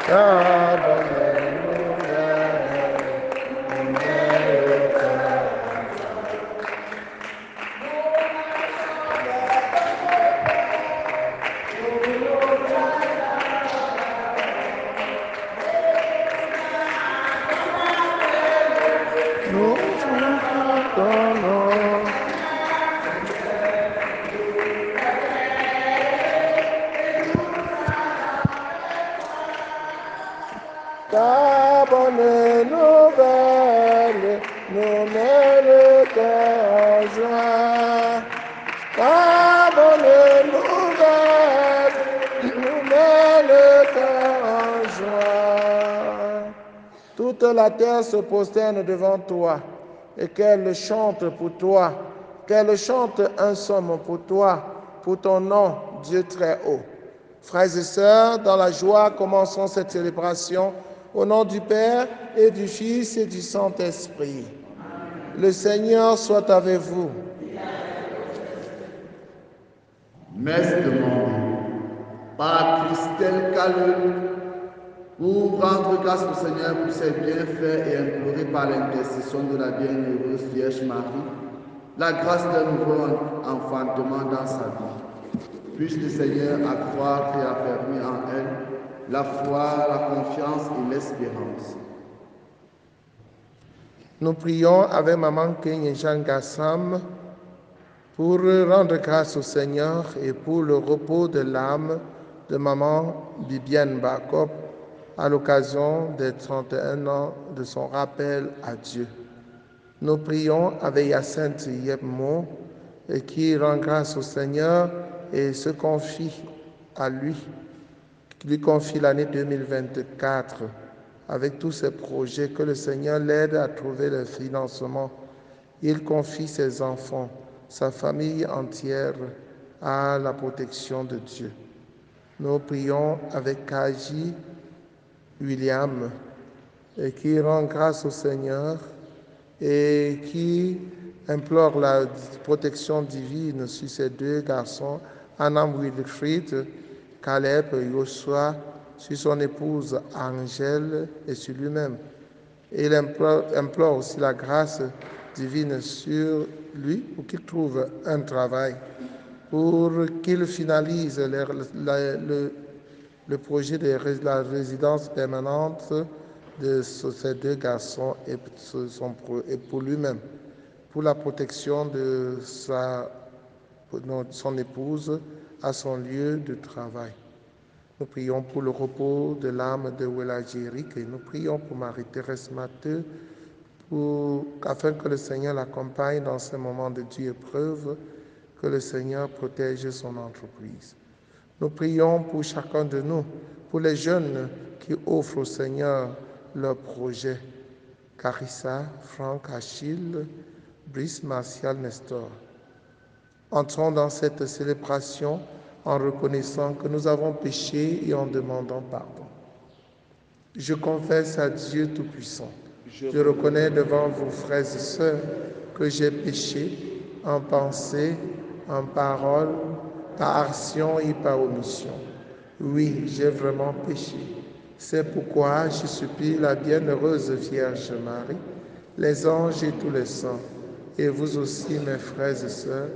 ta bonne nouvelle met le cœur. Nous chantons ta bonne nouvelle nous met le cœur en joie. Ta bonne nouvelle nous met le cœur en joie. Toute la terre se prosterne devant toi et qu'elle chante pour toi, qu'elle chante un somme pour toi, pour ton nom, Dieu très haut. Frères et sœurs, dans la joie, commençons cette célébration au nom du Père et du Fils et du Saint-Esprit. Le Seigneur soit avec vous. Messe demandée par Christelle Calleux pour rendre grâce au Seigneur pour ses bienfaits et implorer par l'intercession de la bienheureuse Vierge Marie la grâce d'un nouveau enfantement dans sa vie. Puisse le Seigneur accroître et affermir en elle la foi, la confiance et l'espérance. Nous prions avec Maman Kenya Jean Gassam pour rendre grâce au Seigneur et pour le repos de l'âme de Maman Bibiane Bakop à l'occasion des 31 ans de son rappel à Dieu. Nous prions avec Hyacinthe Yepmo qui rend grâce au Seigneur et se confie à lui, qui lui confie l'année 2024 avec tous ses projets, que le Seigneur l'aide à trouver le financement. Il confie ses enfants, sa famille entière à la protection de Dieu. Nous prions avec Kaji William qui rend grâce au Seigneur et qui implore la protection divine sur ces deux garçons, Anna Wilfried, Caleb, Joshua, sur son épouse Angèle et sur lui-même. Et il implore aussi la grâce divine sur lui pour qu'il trouve un travail, pour qu'il finalise le projet de la résidence permanente de ces deux garçons et pour lui-même, pour la protection de son épouse à son lieu de travail. Nous prions pour le repos de l'âme de Welajirik et nous prions pour Marie-Thérèse Matteux afin que le Seigneur l'accompagne dans ces moments de dure épreuve, que le Seigneur protège son entreprise. Nous prions pour chacun de nous, pour les jeunes qui offrent au Seigneur leurs projets. Carissa, Franck, Achille, Brice, Martial, Nestor. Entrons dans cette célébration en reconnaissant que nous avons péché et en demandant pardon. Je confesse à Dieu Tout-Puissant. Je reconnais devant vous, frères et sœurs, que j'ai péché en pensée, en parole, par action et par omission. Oui, j'ai vraiment péché. C'est pourquoi je supplie la bienheureuse Vierge Marie, les anges et tous les saints, et vous aussi, mes frères et sœurs,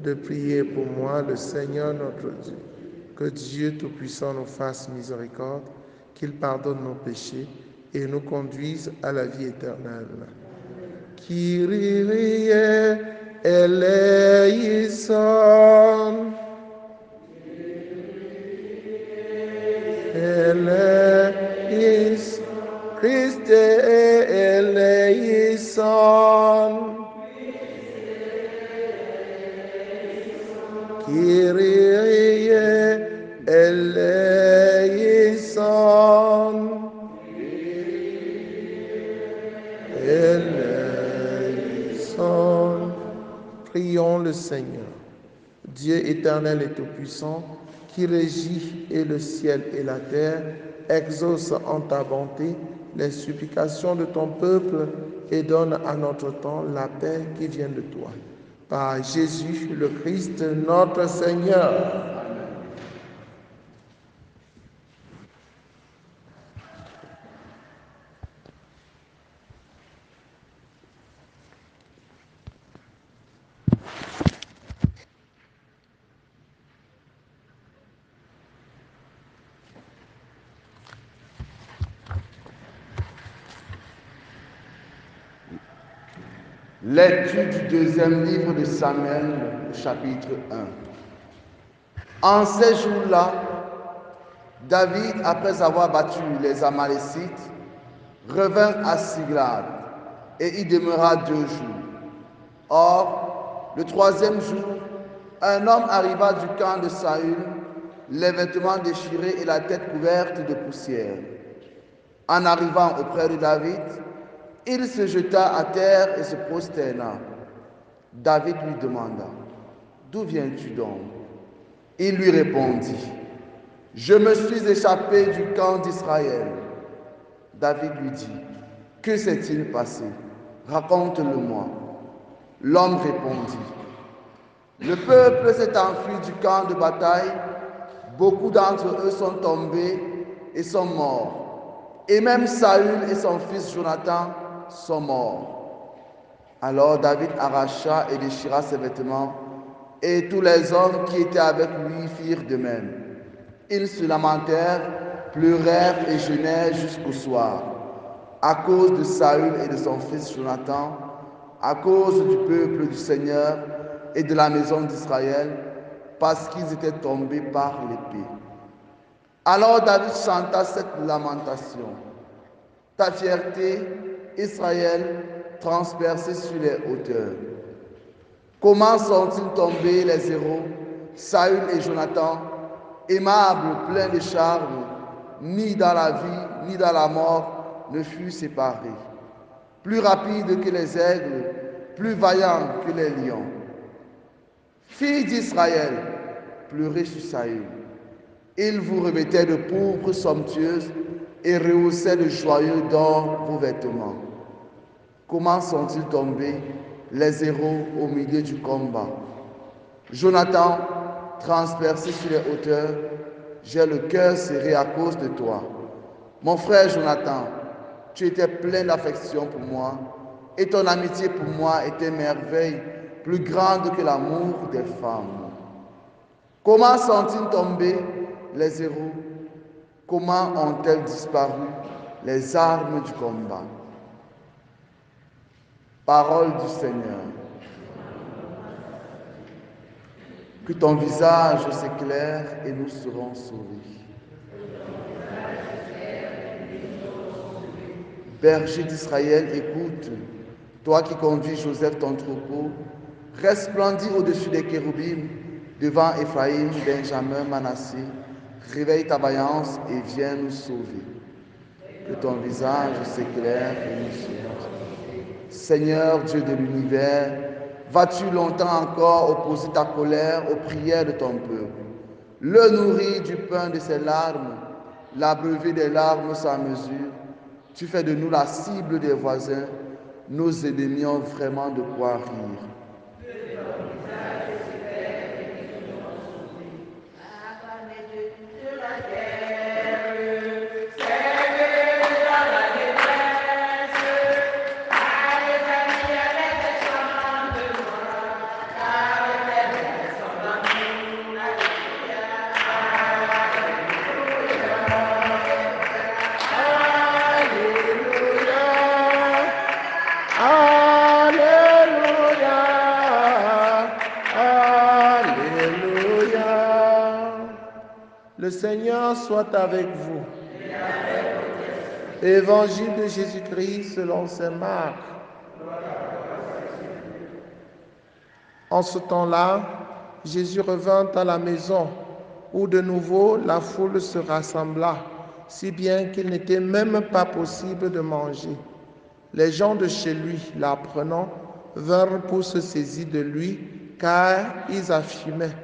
de prier pour moi, le Seigneur notre Dieu. Que Dieu Tout-Puissant nous fasse miséricorde, qu'il pardonne nos péchés et nous conduise à la vie éternelle. Kyrie eleison. Eleison. Christe eleison. Kyrie eleison. Eleison. Prions le Seigneur. Dieu éternel et tout-puissant, qui régit et le ciel et la terre, exauce en ta bonté les supplications de ton peuple et donne à notre temps la paix qui vient de toi. Par Jésus le Christ, notre Seigneur. Lecture du deuxième livre de Samuel, chapitre 1. En ces jours-là, David, après avoir battu les Amalécites, revint à Siglag et y demeura 2 jours. Or, le 3e jour, un homme arriva du camp de Saül, les vêtements déchirés et la tête couverte de poussière. En arrivant auprès de David, il se jeta à terre et se prosterna. David lui demanda: « D'où viens-tu donc ?» Il lui répondit: « Je me suis échappé du camp d'Israël. » David lui dit: « Que s'est-il passé? Raconte-le-moi. » L'homme répondit: « Le peuple s'est enfui du camp de bataille, beaucoup d'entre eux sont tombés et sont morts, et même Saül et son fils Jonathan sont morts. » Alors David arracha et déchira ses vêtements, et tous les hommes qui étaient avec lui firent de même. Ils se lamentèrent, pleurèrent et jeûnèrent jusqu'au soir, à cause de Saül et de son fils Jonathan, à cause du peuple du Seigneur et de la maison d'Israël, parce qu'ils étaient tombés par l'épée. Alors David chanta cette lamentation: « Ta fierté, Israël, transpercée sur les hauteurs. Comment sont-ils tombés les héros, Saül et Jonathan, aimables, pleins de charme, ni dans la vie, ni dans la mort ne furent séparés. Plus rapides que les aigles, plus vaillants que les lions. Filles d'Israël, pleurez sur Saül. Il vous revêtait de pourpre somptueuse et rehaussait de joyeux d'or vos vêtements. Comment sont-ils tombés, les héros, au milieu du combat? Jonathan, transpercé sur les hauteurs, j'ai le cœur serré à cause de toi. Mon frère Jonathan, tu étais plein d'affection pour moi, et ton amitié pour moi était merveille, plus grande que l'amour des femmes. Comment sont-ils tombés, les héros? Comment ont-elles disparu, les armes du combat? Parole du Seigneur. Que ton visage s'éclaire et nous serons sauvés. Berger d'Israël, écoute, toi qui conduis Joseph ton troupeau, resplendis au-dessus des kéroubim, devant Éphraïm, Benjamin, Manassé, réveille ta vaillance et viens nous sauver. Que ton visage s'éclaire et nous serons sauvés. Seigneur Dieu de l'univers, vas-tu longtemps encore opposer ta colère aux prières de ton peuple? Le nourrir du pain de ses larmes, l'abreuver des larmes sans mesure. Tu fais de nous la cible des voisins, nos ennemis ont vraiment de quoi rire. Le Seigneur soit avec vous. Évangile de Jésus-Christ selon saint Marc. En ce temps-là, Jésus revint à la maison, où de nouveau la foule se rassembla, si bien qu'il n'était même pas possible de manger. Les gens de chez lui, l'apprenant, vinrent pour se saisir de lui, car ils affirmaient: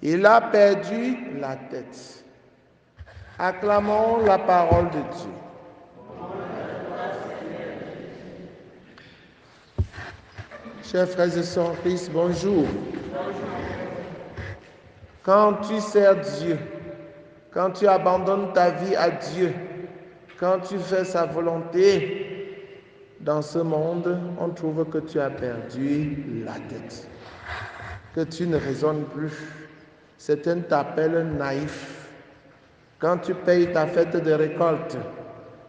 il a perdu la tête. Acclamons la parole de Dieu. Chers frères et sœurs en Christ, bonjour. Quand tu sers Dieu, quand tu abandonnes ta vie à Dieu, quand tu fais sa volonté, dans ce monde, on trouve que tu as perdu la tête, que tu ne raisonnes plus. Certains t'appellent naïf. Quand tu payes ta fête de récolte,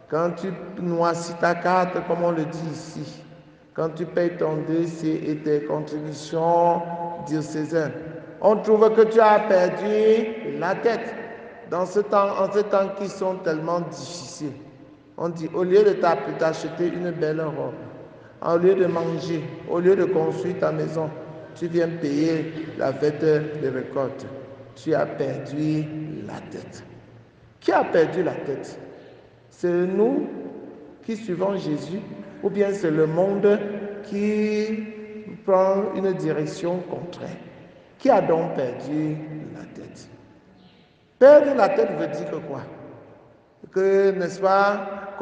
quand tu noircis ta carte, comme on le dit ici, quand tu payes ton dossier et tes contributions diocésaines, on trouve que tu as perdu la tête. En ces temps qui sont tellement difficiles, on dit, au lieu de t'acheter une belle robe, au lieu de manger, au lieu de construire ta maison, tu viens payer la fête de récolte. Tu as perdu la tête. Qui a perdu la tête? C'est nous qui suivons Jésus ou bien c'est le monde qui prend une direction contraire? Qui a donc perdu la tête? Perdre la tête veut dire que quoi? Que, n'est-ce pas,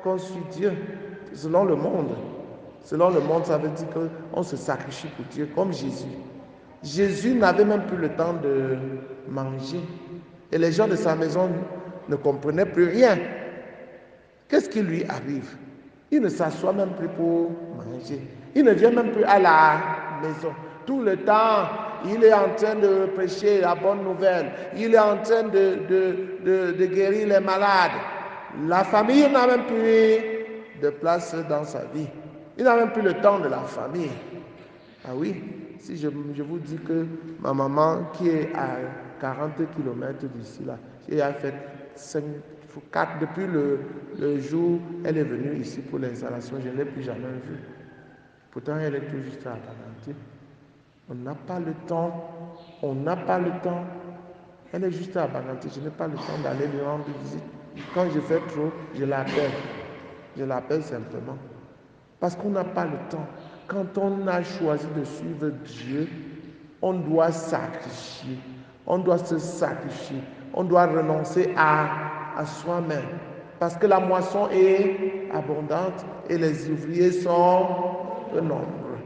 qu'on suit Dieu selon le monde. Selon le monde, ça veut dire qu'on se sacrifie pour Dieu, comme Jésus. Jésus n'avait même plus le temps de manger. Et les gens de sa maison ne comprenaient plus rien. Qu'est-ce qui lui arrive? Il ne s'assoit même plus pour manger. Il ne vient même plus à la maison. Tout le temps, il est en train de prêcher la bonne nouvelle. Il est en train de guérir les malades. La famille n'a même plus de place dans sa vie. Il n'a même plus le temps de la famille. Ah oui, si je vous dis que ma maman qui est à 40 km d'ici là, elle a fait 4 depuis le jour où elle est venue ici pour l'installation, je ne l'ai plus jamais vue. Pourtant, elle est tout juste à Baganté. On n'a pas le temps, on n'a pas le temps. Elle est juste à Baganté, je n'ai pas le temps d'aller lui rendre visite. Quand je fais trop, je l'appelle simplement. Parce qu'on n'a pas le temps. Quand on a choisi de suivre Dieu, on doit sacrifier. On doit se sacrifier. On doit renoncer à soi-même. Parce que la moisson est abondante et les ouvriers sont peu nombreux.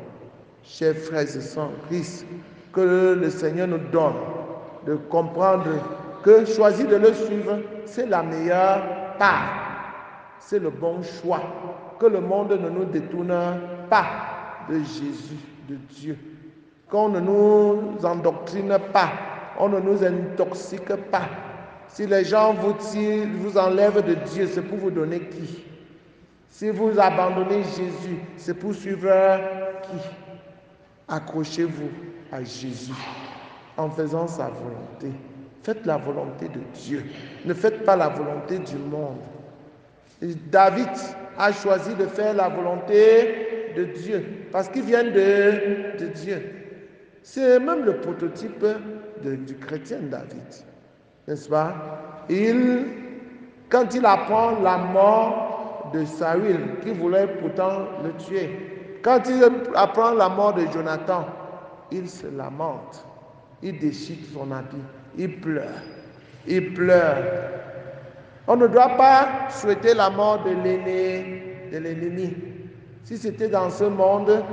Chers frères et sœurs en Christ, que le Seigneur nous donne de comprendre que choisir de le suivre, c'est la meilleure part. C'est le bon choix. Que le monde ne nous détourne pas de Jésus, de Dieu. Qu'on ne nous endoctrine pas. On ne nous intoxique pas. Si les gens vous tirent, vous enlèvent de Dieu, c'est pour vous donner qui? Si vous abandonnez Jésus, c'est pour suivre qui? Accrochez-vous à Jésus en faisant sa volonté. Faites la volonté de Dieu. Ne faites pas la volonté du monde. David a choisi de faire la volonté de Dieu parce qu'il vient de Dieu. C'est même le prototype du chrétien David, n'est-ce pas? Quand il apprend la mort de Saül, qui voulait pourtant le tuer, quand il apprend la mort de Jonathan, il se lamente, il déchire son habit, il pleure, il pleure. On ne doit pas souhaiter la mort de l'ennemi. Si c'était dans ce monde,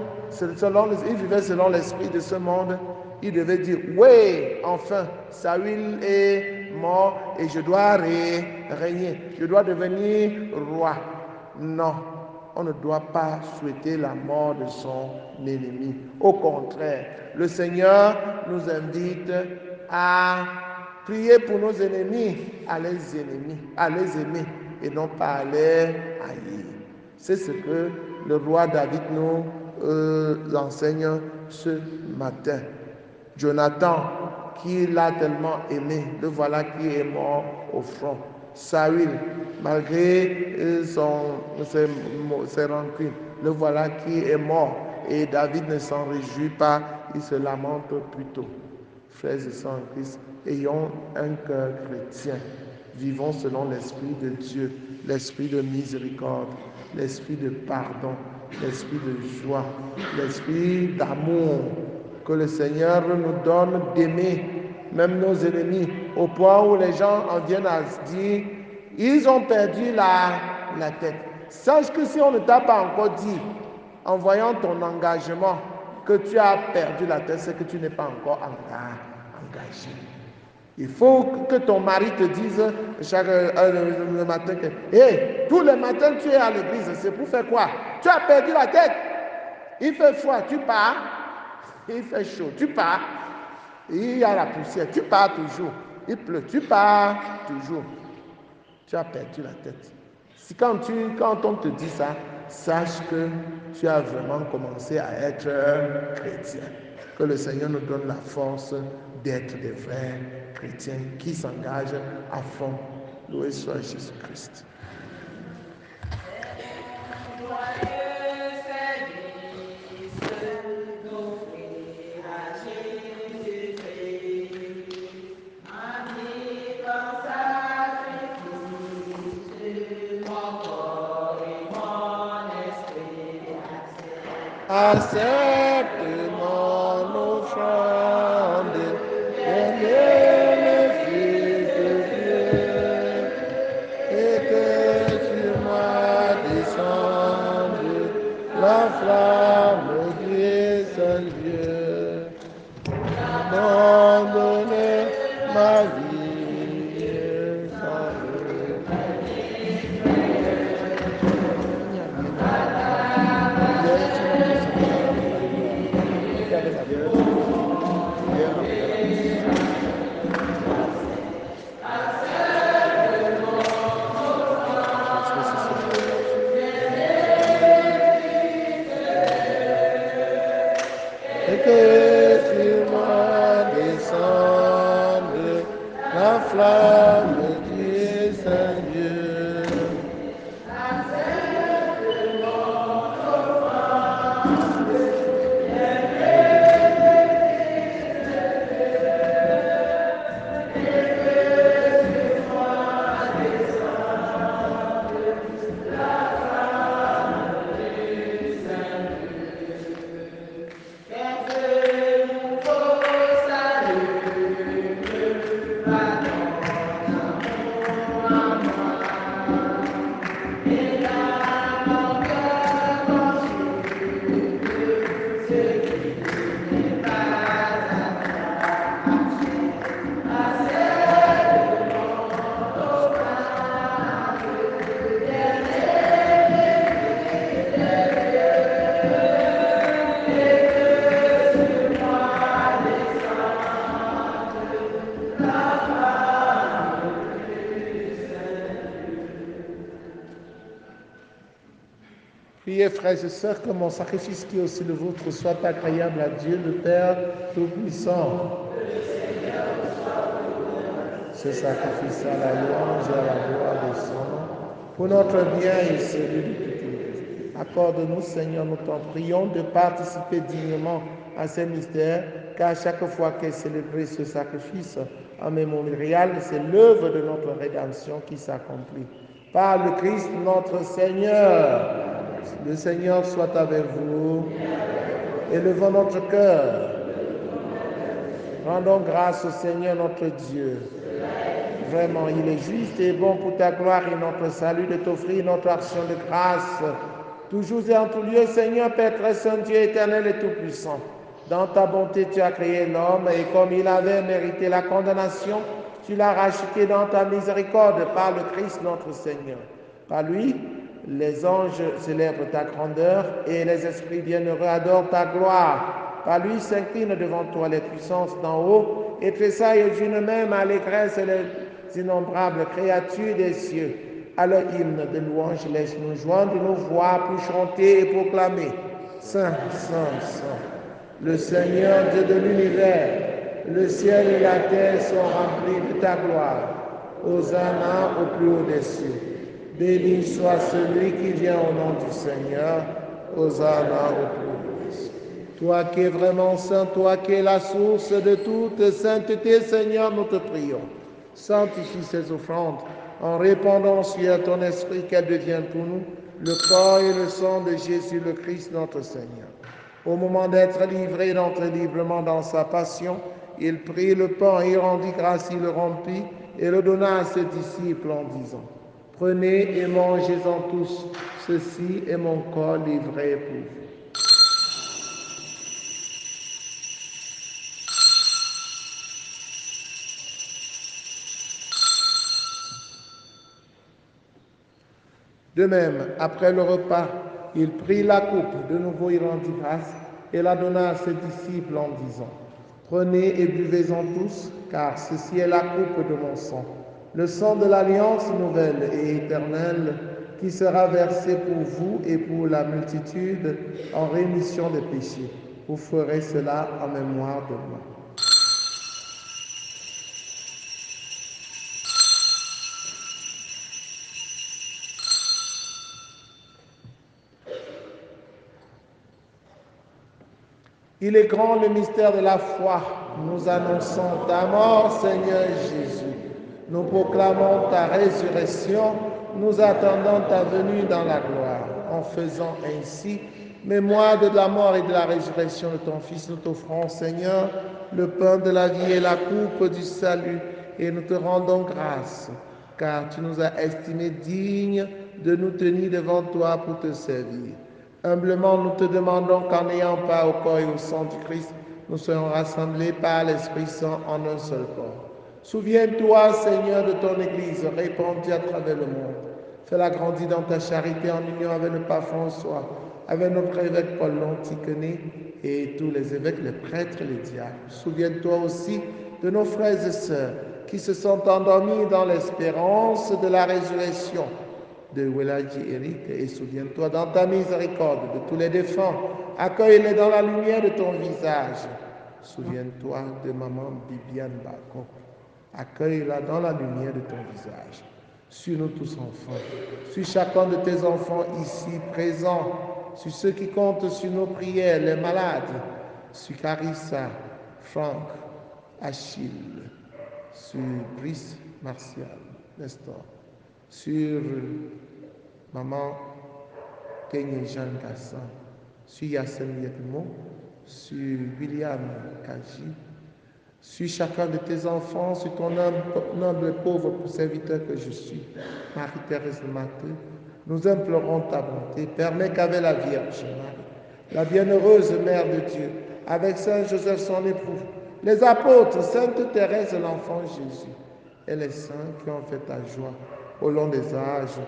il vivait selon l'esprit de ce monde, il devait dire, oui, enfin, Saül est mort et je dois régner, je dois devenir roi. Non, on ne doit pas souhaiter la mort de son ennemi. Au contraire, le Seigneur nous invite à prier pour nos ennemis, à les aimer et non pas à les haïr. C'est ce que le roi David nous enseigne ce matin. Jonathan, qui l'a tellement aimé, le voilà qui est mort au front. Saül, malgré ses rancunes, le voilà qui est mort. Et David ne s'en réjouit pas, il se lamente plutôt. Frères et sœurs en Christ, ayons un cœur chrétien. Vivons selon l'Esprit de Dieu, l'Esprit de miséricorde, l'Esprit de pardon, l'Esprit de joie, l'Esprit d'amour. Que le Seigneur nous donne d'aimer même nos ennemis, au point où les gens en viennent à se dire, ils ont perdu la tête. Sache que si on ne t'a pas encore dit, en voyant ton engagement, que tu as perdu la tête, c'est que tu n'es pas encore engagé. Il faut que ton mari te dise le matin que hey, tous les matins tu es à l'église, c'est pour faire quoi? Tu as perdu la tête. Il fait froid, tu pars. Il fait chaud, tu pars. Il y a la poussière, tu pars toujours. Il pleut, tu pars toujours. Tu as perdu la tête. Si quand on te dit ça, sache que tu as vraiment commencé à être chrétien. Que le Seigneur nous donne la force d'être des vrais chrétiens qui s'engagent à fond. Loué soit Jésus-Christ. Accepte mon offrande, bien-aimé Fils de Dieu, et que sur moi descende la flamme du Saint-Dieu. Abandonne ma vie sans le et que sur moi descende la flamme du Saint-Dieu. Priez, frères et sœurs, que mon sacrifice qui est aussi le vôtre soit agréable à Dieu, le Père Tout-Puissant. Ce sacrifice à la louange et à la gloire de son nom, pour notre bien et celui de toute l'Église. Accorde-nous, Seigneur, nous t'en prions, de participer dignement à ces mystères, car chaque fois qu'est célébré ce sacrifice en mémorial, c'est l'œuvre de notre rédemption qui s'accomplit. Par le Christ notre Seigneur. Le Seigneur soit avec vous. Élevons notre cœur. Rendons grâce au Seigneur notre Dieu. Vraiment, il est juste et bon pour ta gloire et notre salut de t'offrir notre action de grâce. Toujours et en tout lieu, Seigneur, Père très saint, Dieu éternel et tout-puissant. Dans ta bonté, tu as créé l'homme et comme il avait mérité la condamnation, tu l'as racheté dans ta miséricorde par le Christ notre Seigneur. Par lui, les anges célèbrent ta grandeur et les esprits bienheureux adorent ta gloire. Par lui s'inclinent devant toi les puissances d'en haut et tressaillent d'une même allégresse les innombrables créatures des cieux. À leur hymne de louange, laisse-nous joindre nos voix pour chanter et proclamer. Saint, Saint, Saint, le Seigneur Dieu de l'univers, le ciel et la terre sont remplis de ta gloire. Hosanna au plus haut des cieux. Béni soit celui qui vient au nom du Seigneur. Hosanna au plus haut des cieux. Toi qui es vraiment saint, toi qui es la source de toute sainteté, Seigneur, nous te prions. Sanctifie ces offrandes en répandant sur ton esprit qu'elles deviennent pour nous le corps et le sang de Jésus le Christ notre Seigneur. Au moment d'être livré, d'entrer librement dans sa passion, il prit le pain et rendit grâce, il le rompit et le donna à ses disciples en disant: Prenez et mangez-en tous, ceci est mon corps livré pour vous. De même, après le repas, il prit la coupe, de nouveau il rendit grâce et la donna à ses disciples en disant: Prenez et buvez-en tous, car ceci est la coupe de mon sang, le sang de l'alliance nouvelle et éternelle qui sera versé pour vous et pour la multitude en rémission des péchés. Vous ferez cela en mémoire de moi. Il est grand le mystère de la foi. Nous annonçons ta mort, Seigneur Jésus. Nous proclamons ta résurrection. Nous attendons ta venue dans la gloire. En faisant ainsi mémoire de la mort et de la résurrection de ton Fils, nous t'offrons, Seigneur, le pain de la vie et la coupe du salut. Et nous te rendons grâce, car tu nous as estimés dignes de nous tenir devant toi pour te servir. Humblement, nous te demandons qu'en n'ayant pas au corps et au sang du Christ, nous soyons rassemblés par l'Esprit Saint en un seul corps. Souviens-toi, Seigneur, de ton Église répandue à travers le monde. Fais-la grandir dans ta charité en union avec le pape François, avec notre évêque Paul Lontiquené et tous les évêques, les prêtres et les diacres. Souviens-toi aussi de nos frères et sœurs qui se sont endormis dans l'espérance de la résurrection de Welaji Eric, et souviens-toi dans ta miséricorde de tous les défunts. Accueille-les dans la lumière de ton visage. Souviens-toi de maman Bibiane Bako. Accueille-la dans la lumière de ton visage. Sur nous tous enfants, sur chacun de tes enfants ici présents, sur ceux qui comptent sur nos prières, les malades, sur Carissa, Franck, Achille, sur Brice, Martial, Nestor, sur maman Kenye Jean Gassan, sur Yassine Yekmo, sur William Kaji, sur chacun de tes enfants, sur ton humble et pauvre serviteur que je suis, Marie-Thérèse Matteux, nous implorons ta bonté. Permets qu'avec la Vierge Marie, la bienheureuse Mère de Dieu, avec Saint Joseph son époux, les apôtres, Sainte Thérèse, l'enfant Jésus, et les saints qui ont fait ta joie au long des âges,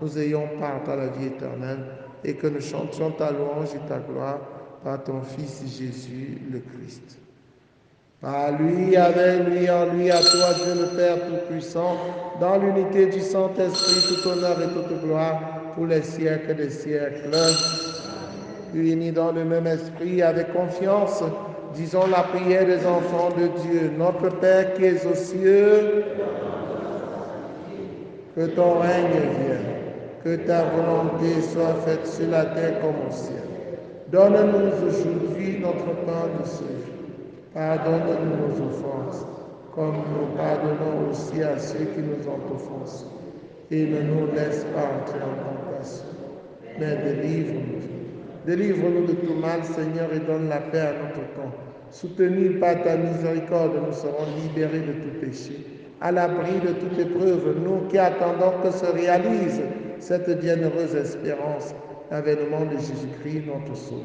nous ayons part à la vie éternelle et que nous chantions ta louange et ta gloire par ton Fils Jésus le Christ. Par lui, avec lui, en lui, à toi, Dieu le Père Tout-Puissant, dans l'unité du Saint-Esprit, tout honneur et toute gloire pour les siècles des siècles. Unis dans le même esprit, avec confiance, disons la prière des enfants de Dieu. Notre Père qui es aux cieux, que ton règne vienne, que ta volonté soit faite sur la terre comme au ciel. Donne-nous aujourd'hui notre pain de ce jour. Pardonne-nous nos offenses, comme nous pardonnons aussi à ceux qui nous ont offensés. Et ne nous laisse pas entrer en tentation, mais délivre-nous. Délivre-nous de tout mal, Seigneur, et donne la paix à notre temps. Soutenus par ta miséricorde, nous serons libérés de tout péché, à l'abri de toute épreuve, nous qui attendons que se réalise cette bienheureuse espérance, l'avènement de Jésus-Christ, notre Sauveur.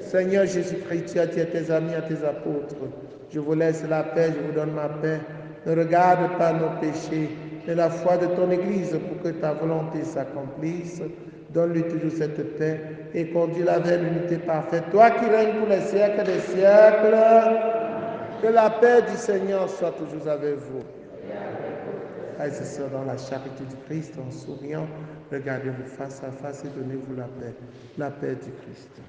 Seigneur Jésus-Christ, tu as dit à tes amis, à tes apôtres, je vous laisse la paix, je vous donne ma paix. Ne regarde pas nos péchés, mais la foi de ton Église pour que ta volonté s'accomplisse. Donne-lui toujours cette paix et conduis-la vers l'unité parfaite. Toi qui règnes pour les siècles des siècles, que la paix du Seigneur soit toujours avec vous. Frères et sœurs, dans la charité du Christ, en souriant, regardez-vous face à face et donnez-vous la paix du Christ.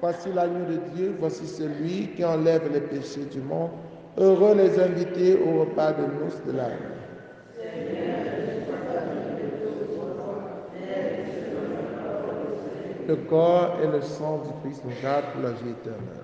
Voici l'agneau de Dieu, voici celui qui enlève les péchés du monde. Heureux les invités au repas de noces de l'âme. Le corps et le sang du Christ nous gardent pour la vie éternelle.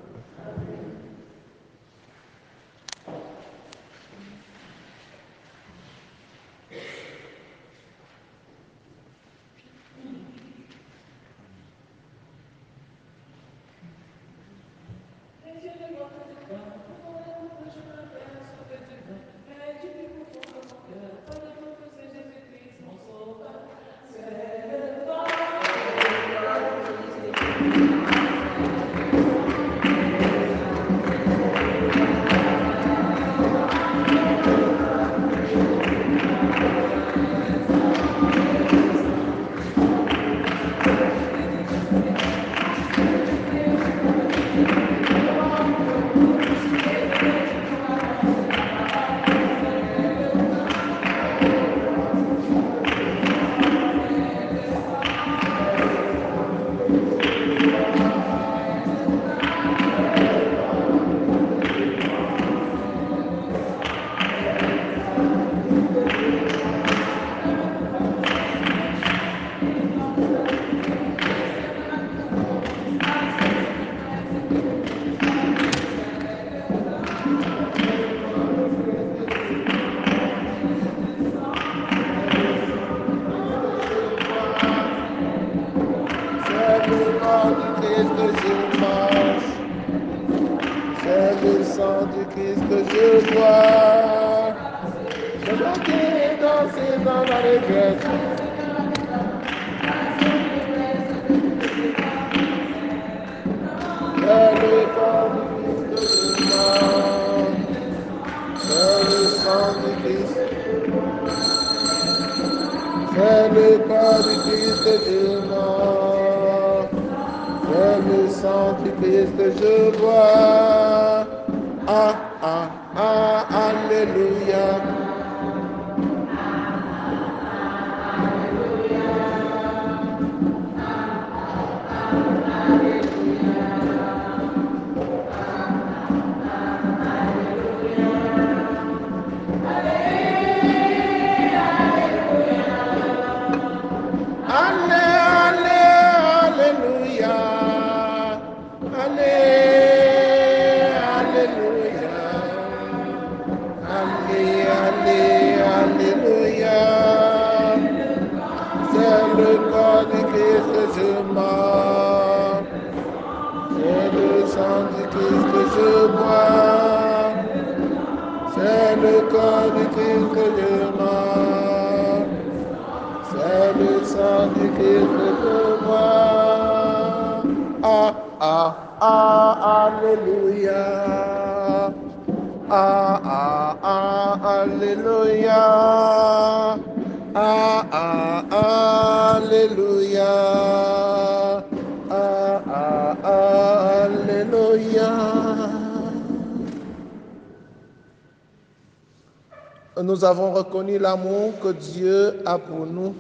C'est le corps du Christ que je mange. C'est le sang du Christ que je bois. Ah, ah, ah, alléluia. C'est le corps du Christ que je mange. C'est le sang du Christ que je bois. Ah, ah, ah, alléluia. Ah, ah, ah, alléluia. Ah, ah, alléluia. Ah, ah, alléluia. Nous avons reconnu l'amour que Dieu a pour nous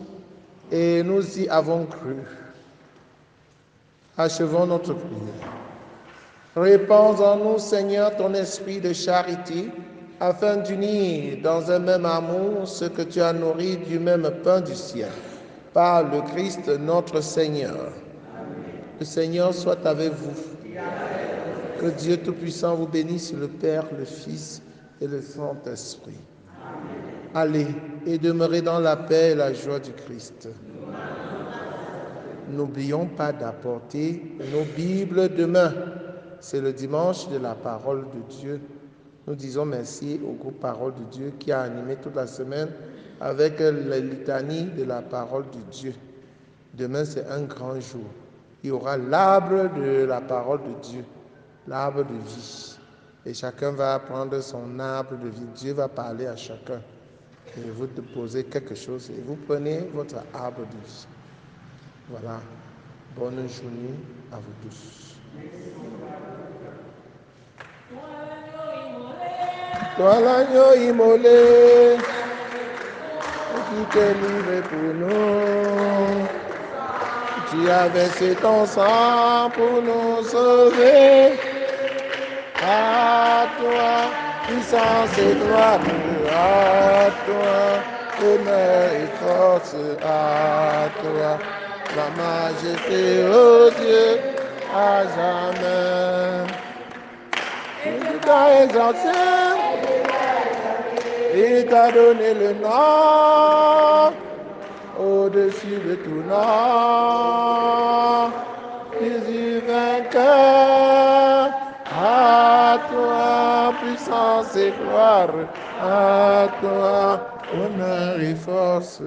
et nous y avons cru. Achevons notre prière. Répands en nous, Seigneur, ton esprit de charité, afin d'unir dans un même amour ce que tu as nourri du même pain du ciel, par le Christ notre Seigneur. Le Seigneur soit avec vous. Que Dieu Tout-Puissant vous bénisse, le Père, le Fils et le Saint-Esprit. Allez et demeurez dans la paix et la joie du Christ. N'oublions pas d'apporter nos Bibles demain. C'est le dimanche de la parole de Dieu. Nous disons merci au groupe Parole de Dieu qui a animé toute la semaine avec la litanie de la parole de Dieu. Demain, c'est un grand jour. Il y aura l'arbre de la parole de Dieu, l'arbre de vie. Et chacun va prendre son arbre de vie. Dieu va parler à chacun. Et vous déposez quelque chose et vous prenez votre arbre de vie. Voilà. Bonne journée à vous tous. Toi l'agneau immolé, qui t'es livré pour nous, Tu as versé ton sang pour nous sauver. À toi, puissance et gloire. À toi, honneur et force. À toi, la majesté, ô Dieu, à jamais. Il t'a exalté. Il t'a donné le nom au-dessus de tout nom. Jésus vainqueur, à toi puissance et gloire, à toi honneur et force.